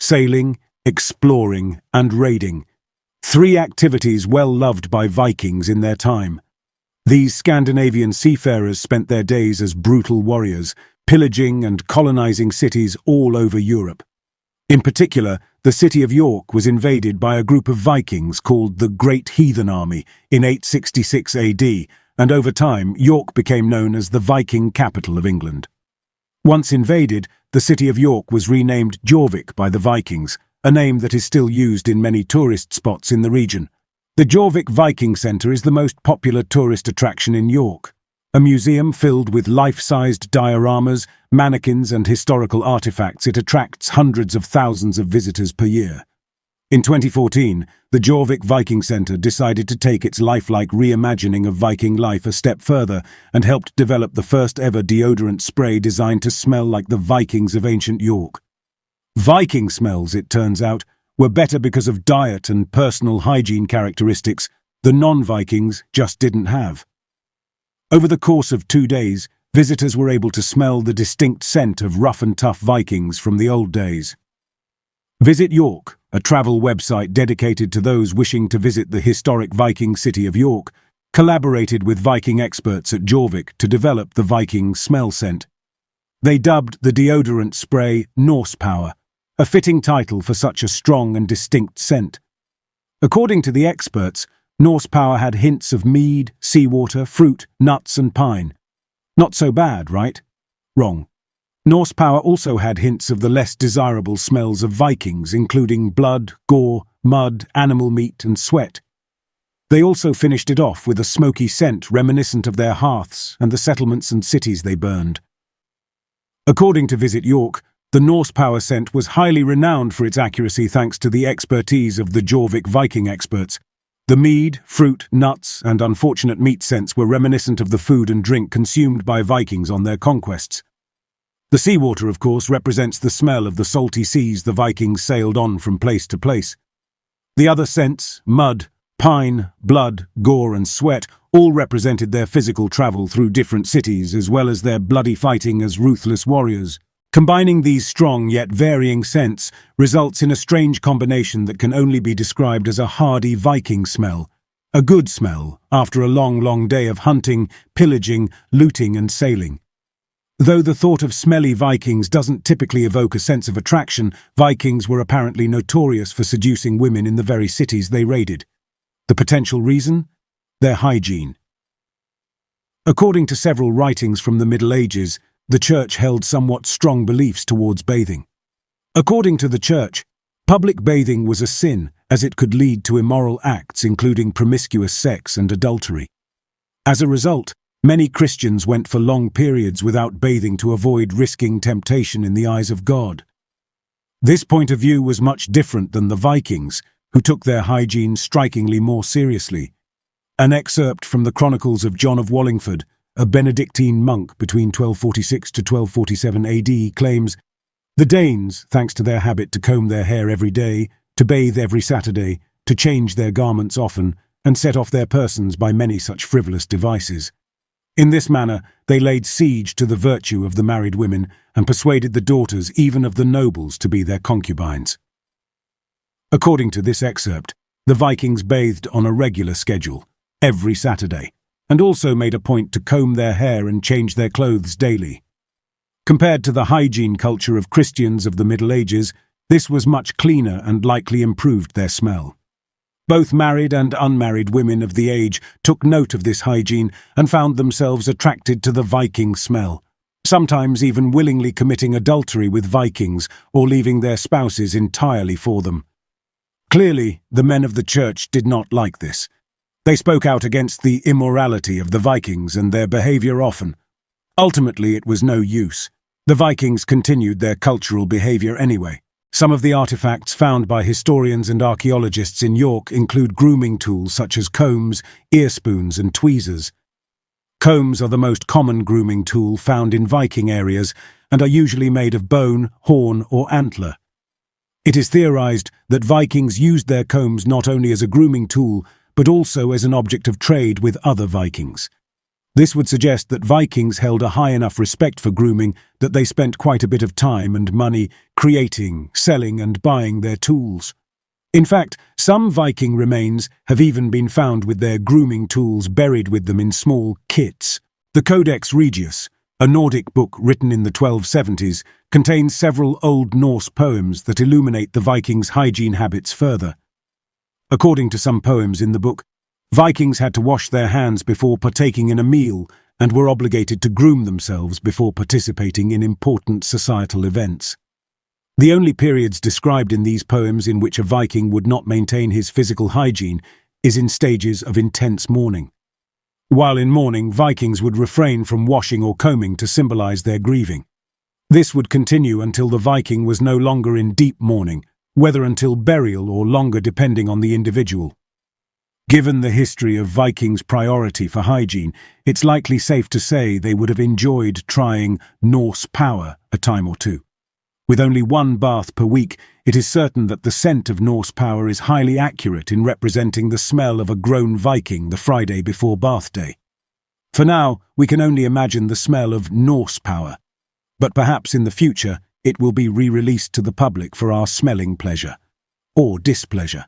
sailing, exploring, and raiding. Three activities well loved by Vikings in their time. These Scandinavian seafarers spent their days as brutal warriors, pillaging and colonizing cities all over Europe. In particular, the city of York was invaded by a group of Vikings called the Great Heathen Army in 866 AD, and over time York became known as the Viking capital of England. Once invaded, the city of York was renamed JORVIK by the Vikings, a name that is still used in many tourist spots in the region. The JORVIK Viking Centre is the most popular tourist attraction in York, a museum filled with life-sized dioramas, mannequins and historical artifacts. It attracts hundreds of thousands of visitors per year. In 2014, the JORVIK Viking Centre decided to take its lifelike reimagining of Viking life a step further and helped develop the first-ever deodorant spray designed to smell like the Vikings of ancient York. Viking smells, it turns out, were better because of diet and personal hygiene characteristics the non-Vikings just didn't have. Over the course of 2 days, visitors were able to smell the distinct scent of rough and tough Vikings from the old days. Visit York, a travel website dedicated to those wishing to visit the historic Viking city of York, collaborated with Viking experts at JORVIK to develop the Viking smell scent. They dubbed the deodorant spray Norse Power, a fitting title for such a strong and distinct scent. According to the experts, Norse Power had hints of mead, seawater, fruit, nuts and pine. Not so bad, right? Wrong. Norse Power also had hints of the less desirable smells of Vikings, including blood, gore, mud, animal meat and sweat. They also finished it off with a smoky scent reminiscent of their hearths and the settlements and cities they burned. According to Visit York, the Norse Power scent was highly renowned for its accuracy thanks to the expertise of the JORVIK Viking experts. The mead, fruit, nuts, and unfortunate meat scents were reminiscent of the food and drink consumed by Vikings on their conquests. The seawater, of course, represents the smell of the salty seas the Vikings sailed on from place to place. The other scents, mud, pine, blood, gore, and sweat, all represented their physical travel through different cities as well as their bloody fighting as ruthless warriors. Combining these strong yet varying scents results in a strange combination that can only be described as a hardy Viking smell, a good smell after a long day of hunting, pillaging, looting and sailing. Though the thought of smelly Vikings doesn't typically evoke a sense of attraction, Vikings were apparently notorious for seducing women in the very cities they raided. The potential reason? Their hygiene. According to several writings from the Middle Ages, the Church held somewhat strong beliefs towards bathing. According to the Church, public bathing was a sin as it could lead to immoral acts including promiscuous sex and adultery. As a result, many Christians went for long periods without bathing to avoid risking temptation in the eyes of God. This point of view was much different than the Vikings, who took their hygiene strikingly more seriously. An excerpt from the Chronicles of John of Wallingford, a Benedictine monk between 1246 to 1247 AD, claims, "The Danes, thanks to their habit to comb their hair every day, to bathe every Saturday, to change their garments often, and set off their persons by many such frivolous devices. In this manner they laid siege to the virtue of the married women and persuaded the daughters even of the nobles to be their concubines." According to this excerpt, the Vikings bathed on a regular schedule, every Saturday, and also made a point to comb their hair and change their clothes daily. Compared to the hygiene culture of Christians of the Middle Ages, this was much cleaner and likely improved their smell. Both married and unmarried women of the age took note of this hygiene and found themselves attracted to the Viking smell, sometimes even willingly committing adultery with Vikings or leaving their spouses entirely for them. Clearly, the men of the Church did not like this. They spoke out against the immorality of the Vikings and their behavior often. Ultimately, it was no use. The Vikings continued their cultural behavior anyway. Some of the artifacts found by historians and archaeologists in York include grooming tools such as combs, ear spoons, and tweezers. Combs are the most common grooming tool found in Viking areas and are usually made of bone, horn, or antler. It is theorized that Vikings used their combs not only as a grooming tool, but also as an object of trade with other Vikings. This would suggest that Vikings held a high enough respect for grooming that they spent quite a bit of time and money creating, selling and buying their tools. In fact, some Viking remains have even been found with their grooming tools buried with them in small kits. The Codex Regius, a Nordic book written in the 1270s, contains several Old Norse poems that illuminate the Vikings' hygiene habits further. According to some poems in the book, Vikings had to wash their hands before partaking in a meal and were obligated to groom themselves before participating in important societal events. The only periods described in these poems in which a Viking would not maintain his physical hygiene is in stages of intense mourning. While in mourning, Vikings would refrain from washing or combing to symbolize their grieving. This would continue until the Viking was no longer in deep mourning, whether until burial or longer depending on the individual. Given the history of Vikings' priority for hygiene, it's likely safe to say they would have enjoyed trying Norse Power a time or two. With only one bath per week, it is certain that the scent of Norse Power is highly accurate in representing the smell of a grown Viking the Friday before bath day. For now, we can only imagine the smell of Norse Power, but perhaps in the future it will be re-released to the public for our smelling pleasure, or displeasure.